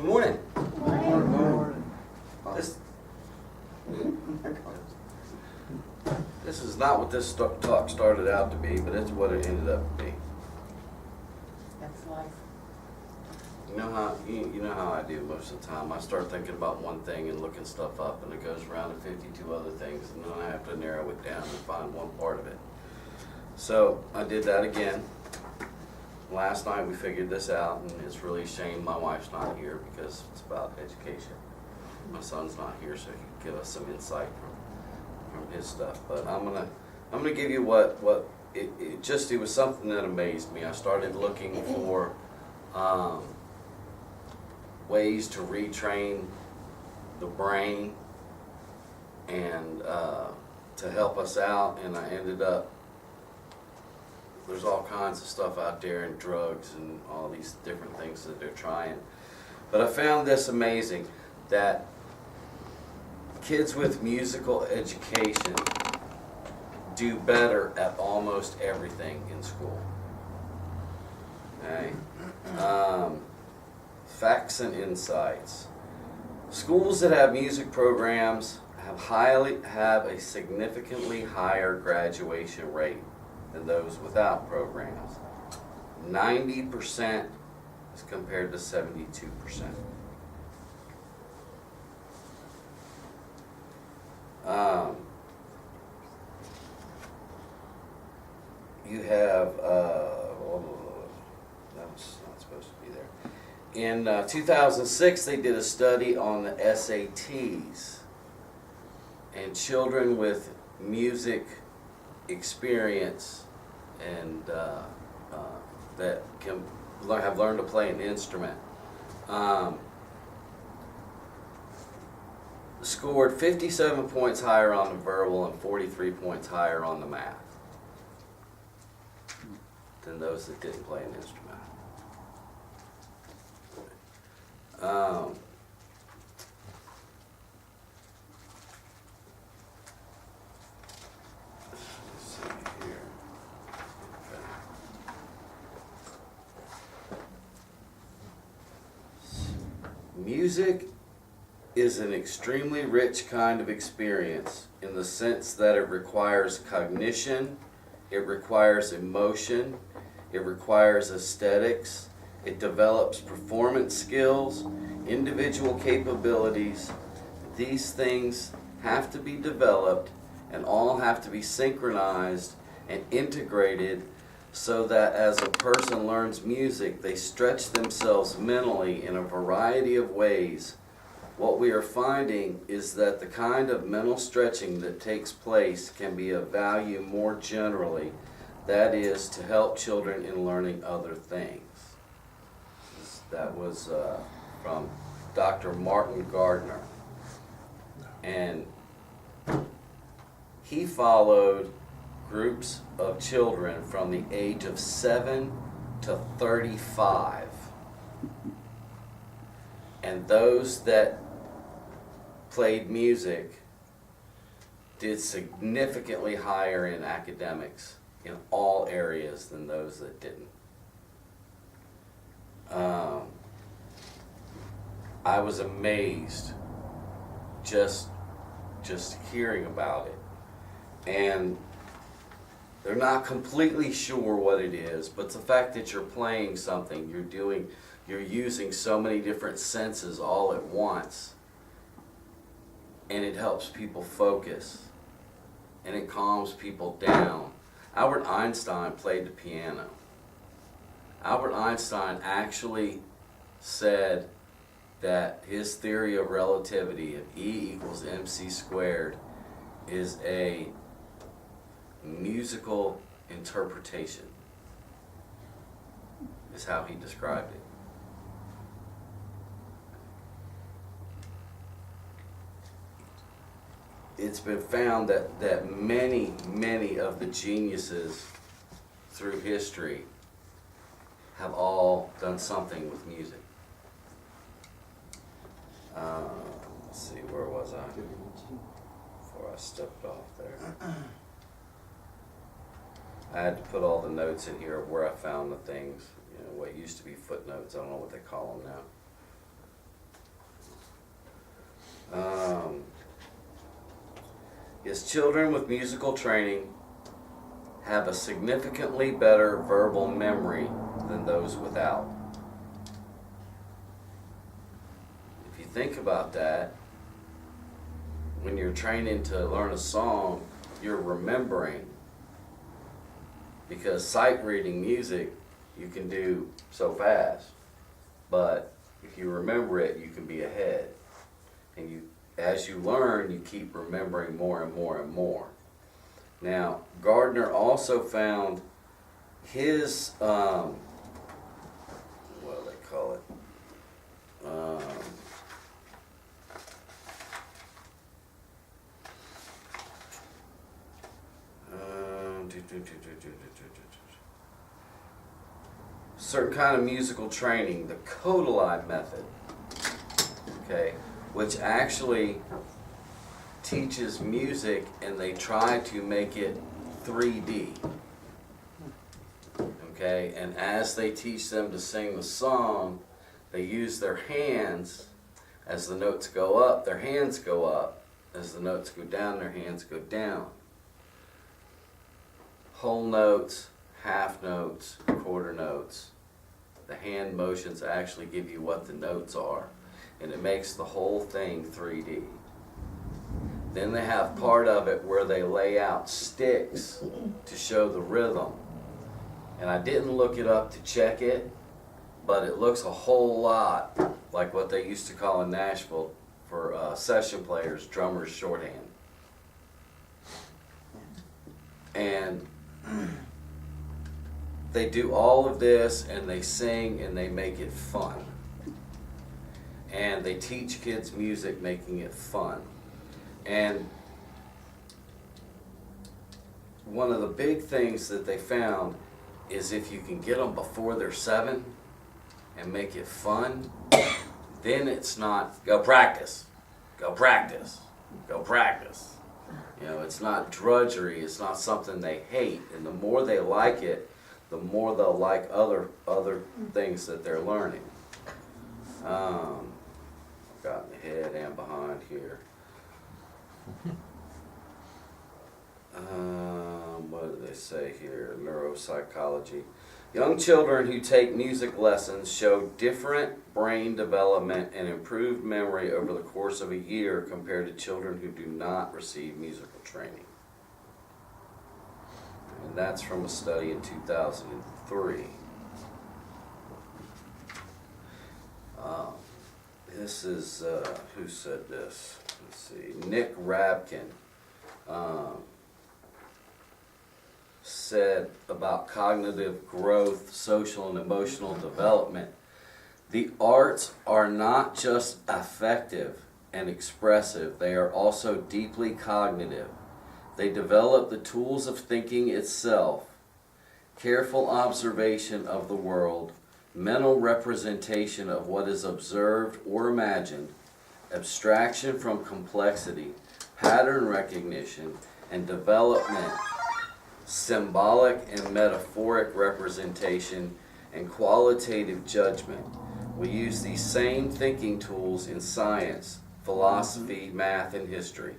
Good morning. This is not what this talk started out to be, but it's what it ended up to be. That's life. You know how I do most of the time. I start thinking about one thing and looking stuff up, and it goes around to 52 other things, and then I have to narrow it down and find one part of it. So I did that again. Last night we figured this out, and it's really a shame my wife's not here because it's about education. My son's not here, so he can give us some insight from his stuff. But I'm gonna give you what it was something that amazed me. I started looking for ways to retrain the brain and to help us out, and I ended up, there's all kinds of stuff out there, and drugs and all these different things that they're trying. But I found this amazing, that kids with musical education do better at almost everything in school. Okay? Facts and insights. Schools that have music programs have a significantly higher graduation rate than those without programs. 90% as compared to 72%. You have, that was not supposed to be there. In 2006, they did a study on the SATs, and children with music experience and that have learned to play an instrument scored 57 points higher on the verbal and 43 points higher on the math than those that didn't play an instrument. Let's see here. Okay. Music is an extremely rich kind of experience in the sense that it requires cognition, it requires emotion, it requires aesthetics, it develops performance skills, individual capabilities. These things have to be developed and all have to be synchronized and integrated so that as a person learns music, they stretch themselves mentally in a variety of ways. What we are finding is that the kind of mental stretching that takes place can be of value more generally, that is, to help children in learning other things. That was from Dr. Martin Gardner. And he followed groups of children from the age of 7 to 35. And those that played music did significantly higher in academics in all areas than those that didn't. I was amazed just hearing about it. And they're not completely sure what it is, but the fact that you're playing something, you're using so many different senses all at once, and it helps people focus, and it calms people down. Albert Einstein played the piano. Albert Einstein actually said that his theory of relativity of E equals mc squared is a musical interpretation, is how he described it. It's been found that many of the geniuses through history have all done something with music. Let's see, where was I before I stepped off there? I had to put all the notes in here of where I found the things, what used to be footnotes. I don't know what they call them is children with musical training have a significantly better verbal memory than those without. If you think about that, when you're training to learn a song, you're remembering, because sight reading music you can do so fast, but if you remember it, you can be ahead. And you, as you learn, you keep remembering more and more and more. Now, Gardner also found his, what do they call it? Certain kind of musical training, the Kodalai method, okay, which actually teaches music and they try to make it 3D. Okay, and as they teach them to sing the song, they use their hands. As the notes go up, their hands go up. As the notes go down, their hands go down. Whole notes, half notes, quarter notes. The hand motions actually give you what the notes are, and it makes the whole thing 3D. Then they have part of it where they lay out sticks to show the rhythm. And I didn't look it up to check it, but it looks a whole lot like what they used to call in Nashville for session players, drummers shorthand. And they do all of this and they sing and they make it fun. And they teach kids music making it fun. And one of the big things that they found is if you can get them before they're 7 and make it fun, then it's not, go practice, go practice, go practice. You know, it's not drudgery, it's not something they hate. And the more they like it, the more they'll like other things that they're learning. I've gotten ahead and behind here. What do they say here? Neuropsychology. Young children who take music lessons show different brain development and improved memory over the course of a year compared to children who do not receive musical training. And that's from a study in 2003. This is, who said this? Let's see, Nick Rabkin said about cognitive growth, social and emotional development. The arts are not just affective and expressive, they are also deeply cognitive. They develop the tools of thinking itself, careful observation of the world, mental representation of what is observed or imagined, abstraction from complexity, pattern recognition, and development, symbolic and metaphoric representation, and qualitative judgment. We use these same thinking tools in science, philosophy, math, and history.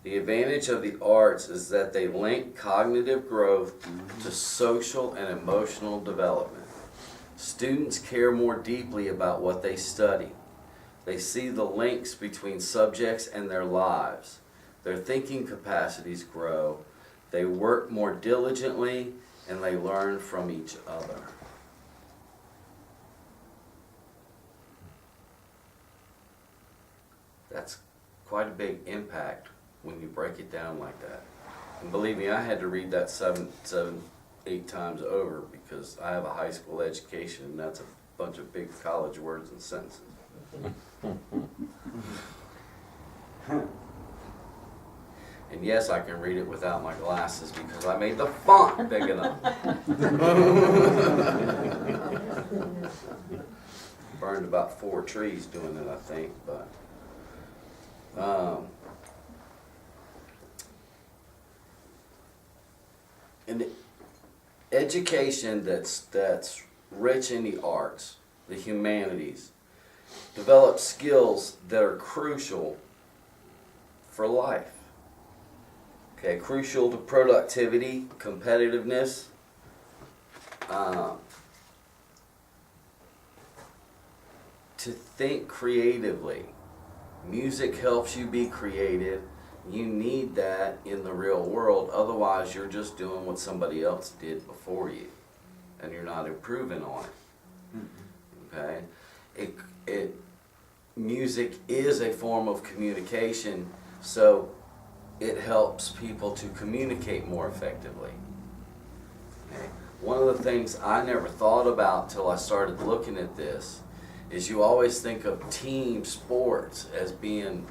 The advantage of the arts is that they link cognitive growth to social and emotional development. Students care more deeply about what they study. They see the links between subjects and their lives. Their thinking capacities grow. They work more diligently and they learn from each other. That's quite a big impact when you break it down like that. And believe me, I had to read that 8 times over because I have a high school education and that's a bunch of big college words and sentences. And yes, I can read it without my glasses because I made the font big enough. Burned about 4 trees doing it, I think, but an education that's rich in the arts, the humanities, develops skills that are crucial for life. Okay, crucial to productivity, competitiveness. To think creatively. Music helps you be creative. You need that in the real world, otherwise you're just doing what somebody else did before you, and you're not improving on it. Okay? Music is a form of communication, so it helps people to communicate more effectively. Okay? One of the things I never thought about till I started looking at this is you always think of team sports as being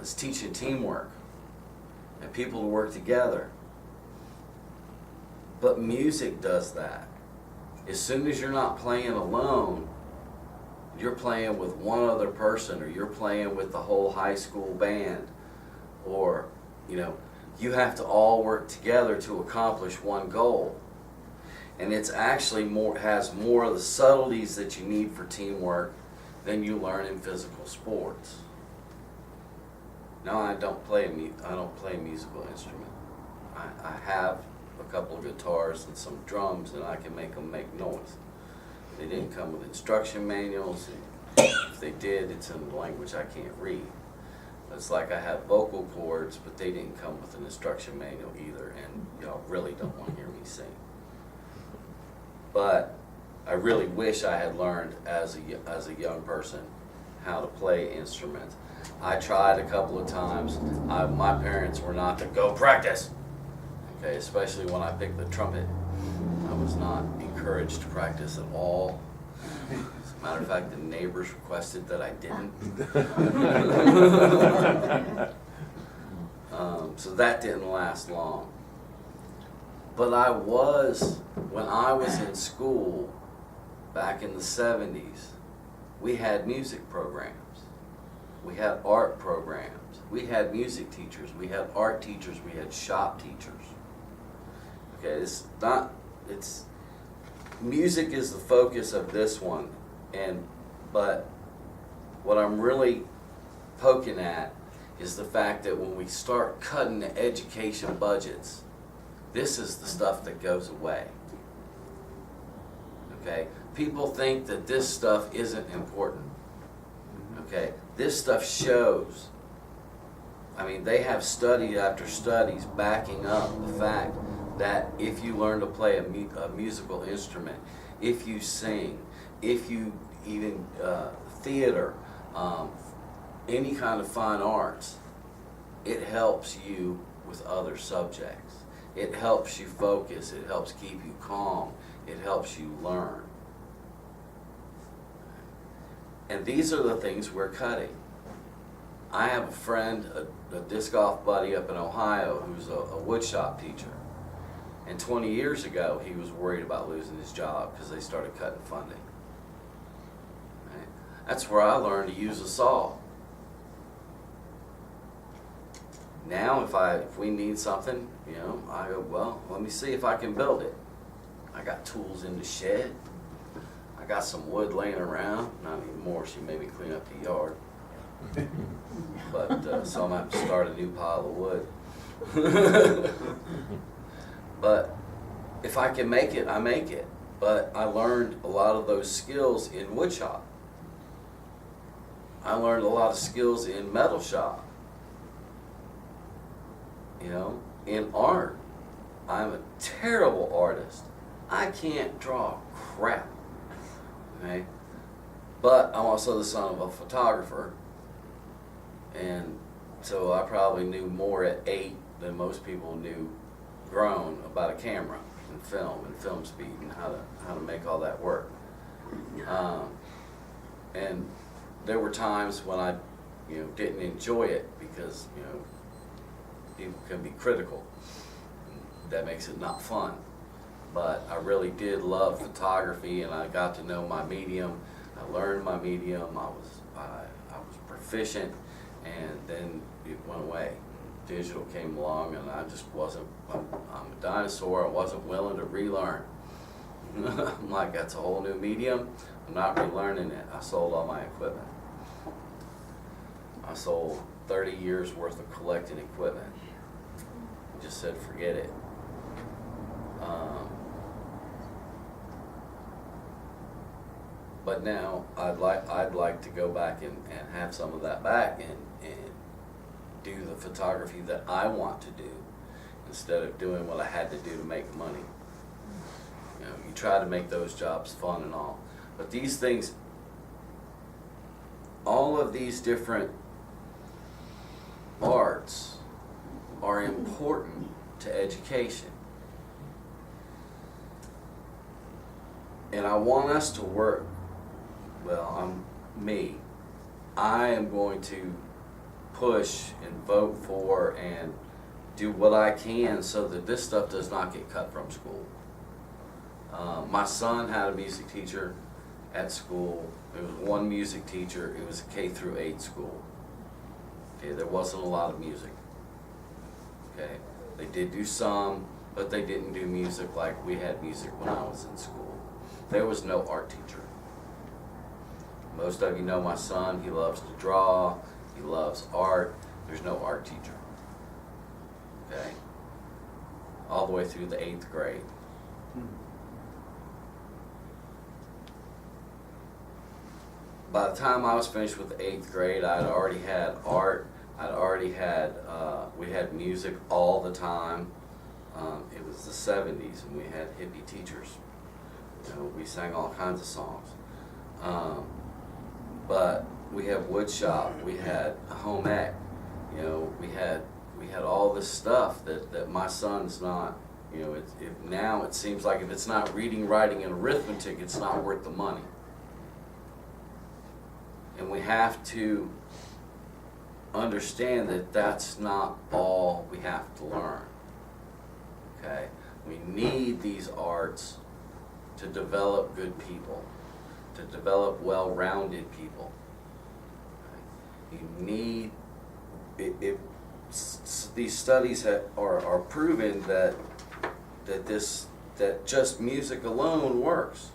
as teaching teamwork and people to work together. But music does that. As soon as you're not playing alone, you're playing with one other person, or you're playing with the whole high school band, or you have to all work together to accomplish one goal. And it's actually has more of the subtleties that you need for teamwork than you learn in physical sports. No, I don't play a musical instrument. I have a couple of guitars and some drums, and I can make them make noise. They didn't come with instruction manuals, and if they did, it's in a language I can't read. It's like I have vocal cords, but they didn't come with an instruction manual either, and y'all really don't want to hear me sing. But I really wish I had learned as a young person how to play instruments. I tried a couple of times. My parents were not to go practice. Okay, especially when I picked the trumpet. I was not encouraged to practice at all. As a matter of fact, the neighbors requested that I didn't. So that didn't last long. But when I was in school, back in the 70s, we had music programs. We had art programs. We had music teachers. We had art teachers. We had shop teachers. Okay, music is the focus of this one, but what I'm really poking at is the fact that when we start cutting the education budgets, this is the stuff that goes away. Okay? People think that this stuff isn't important. Okay? This stuff shows. I mean, they have study after studies backing up the fact that if you learn to play a musical instrument, if you sing, if you even theater, any kind of fine arts, it helps you with other subjects. It helps you focus. It helps keep you calm. It helps you learn. And these are the things we're cutting. I have a friend, a disc golf buddy up in Ohio, who's a woodshop teacher. And 20 years ago, he was worried about losing his job because they started cutting funding. Right? That's where I learned to use a saw. Now, if we need something, I go, well, let me see if I can build it. I got tools in the shed. I got some wood laying around. Not anymore. She made me clean up the yard. But so I'm going to have to start a new pile of wood. But if I can make it, I make it. But I learned a lot of those skills in woodshop. I learned a lot of skills in metal shop. In art, I'm a terrible artist. I can't draw crap. Okay? But I'm also the son of a photographer. And so I probably knew more at 8 than most people knew grown about a camera and film speed and how to make all that work. And there were times when I didn't enjoy it because people can be critical. That makes it not fun. But I really did love photography, and I got to know my medium. I learned my medium. I was proficient, and then it went away. Digital came along, and I just wasn't. I'm a dinosaur. I wasn't willing to relearn. I'm like, that's a whole new medium. I'm not relearning it. I sold all my equipment. I sold 30 years worth of collecting equipment. just said forget it. But now I'd like to go back and have some of that back and do the photography that I want to do instead of doing what I had to do to make money. You know, you try to make those jobs fun and all, but these things, all of these different arts are important to education. And I want us to work, I am going to push and vote for and do what I can so that this stuff does not get cut from school. My son had a music teacher at school. There was one music teacher. It was a K through 8 school. Okay, there wasn't a lot of music. Okay, they did do some, but they didn't do music like we had music when I was in school. There was no art teacher. Most of you know my son. He loves to draw. He loves art. There's no art teacher. Okay, all the way through the 8th grade. By the time I was finished with the 8th grade, I'd already had art. I'd already had, we had music all the time. It was the 70s and we had hippie teachers. You know, we sang all kinds of songs. But we had wood shop, we had home ec, you know, we had all this stuff that my son's not, you know, now it seems like if it's not reading, writing, and arithmetic, it's not worth the money. And we have to understand that that's not all we have to learn. Okay? We need these arts to develop good people, to develop well-rounded people. Okay? You need, these studies are proven that just music alone works.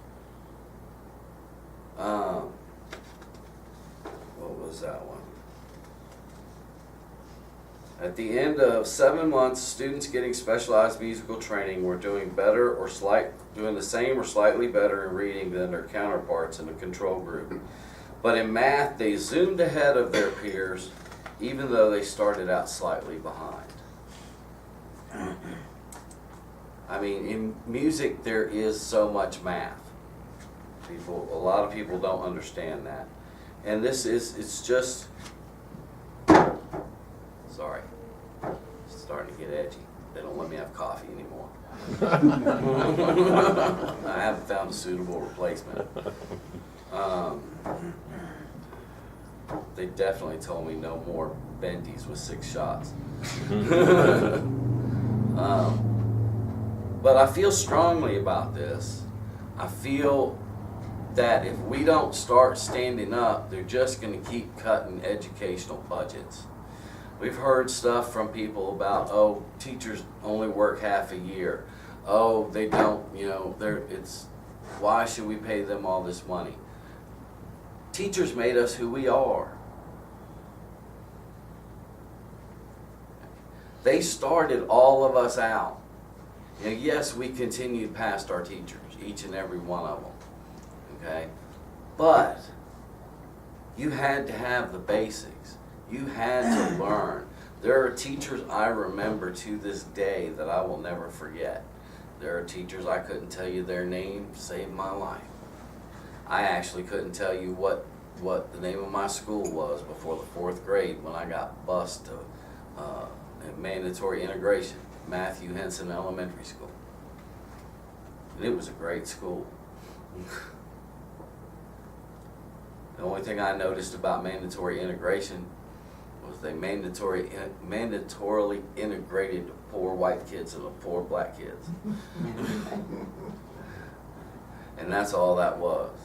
What was that one? At the end of 7 months, students getting specialized musical training were doing better or doing the same or slightly better in reading than their counterparts in the control group. But in math, they zoomed ahead of their peers, even though they started out slightly behind. I mean, in music, there is so much math. A lot of people don't understand that. And it's just, sorry, it's starting to get edgy. They don't let me have coffee anymore. I haven't found a suitable replacement. They definitely told me no more Benties with 6 shots. But I feel strongly about this. I feel that if we don't start standing up, they're just going to keep cutting educational budgets. We've heard stuff from people about, oh, teachers only work half a year. Oh, they don't, you know, why should we pay them all this money? Teachers made us who we are. They started all of us out. You know, yes, we continued past our teachers, each and every one of them. Okay? But you had to have the basics. You had to learn. There are teachers I remember to this day that I will never forget. There are teachers I couldn't tell you their name, saved my life. I actually couldn't tell you what the name of my school was before the 4th grade when I got bused to mandatory integration, Matthew Henson Elementary School. And it was a great school. The only thing I noticed about mandatory integration was they mandatorily integrated the poor white kids and the poor black kids. And that's all that was.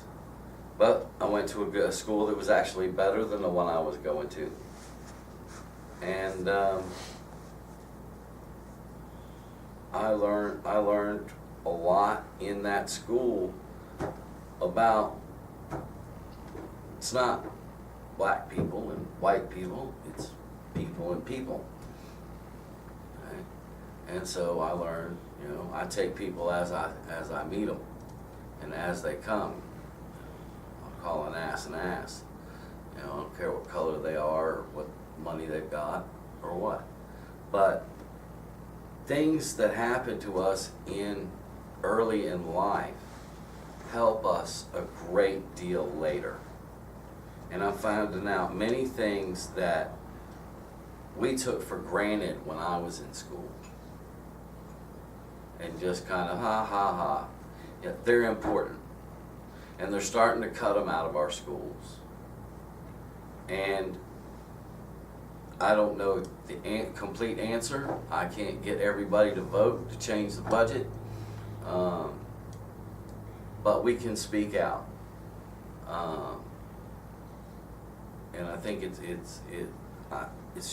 But I went to a school that was actually better than the one I was going to. And I learned a lot in that school about, it's not black people and white people, it's people and people. Okay? And so I learned, you know, I take people as I meet them, and as they come. I'll call an ass an ass. You know, I don't care what color they are, or what money they've got, or what. But things that happen to us early in life help us a great deal later. And I'm finding out many things that we took for granted when I was in school. And just kind of ha ha ha. Yeah, they're important. And they're starting to cut them out of our schools. And I don't know the complete answer. I can't get everybody to vote to change the budget. But we can speak out. And I think it's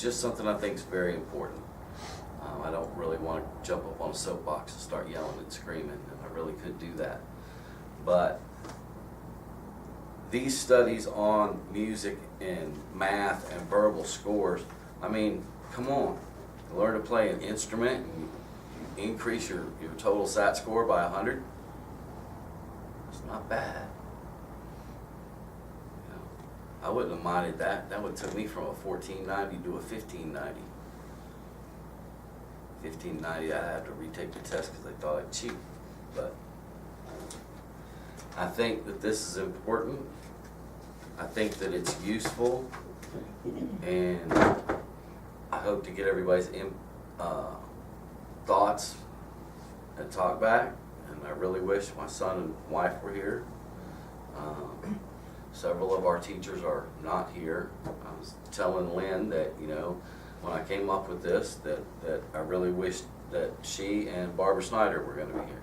just something I think is very important. I don't really want to jump up on a soapbox and start yelling and screaming, and I really could do that. But these studies on music and math and verbal scores, I mean, come on. You learn to play an instrument and you increase your total SAT score by 100. It's not bad. You know, I wouldn't have minded that. That would have took me from a 1490 to a 1590. 1590, I had to retake the test because they thought I'd cheat. But I think that this is important. I think that it's useful, and I hope to get everybody's thoughts and talk back. And I really wish my son and wife were here. Several of our teachers are not here. I was telling Lynn that, you know, when I came up with this, that I really wished that she and Barbara Snyder were going to be here.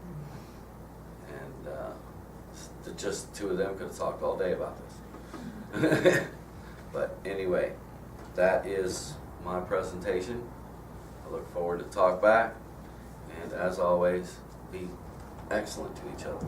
And just the two of them could have talked all day about this. But anyway, that is my presentation. I look forward to talk back. And as always, be excellent to each other.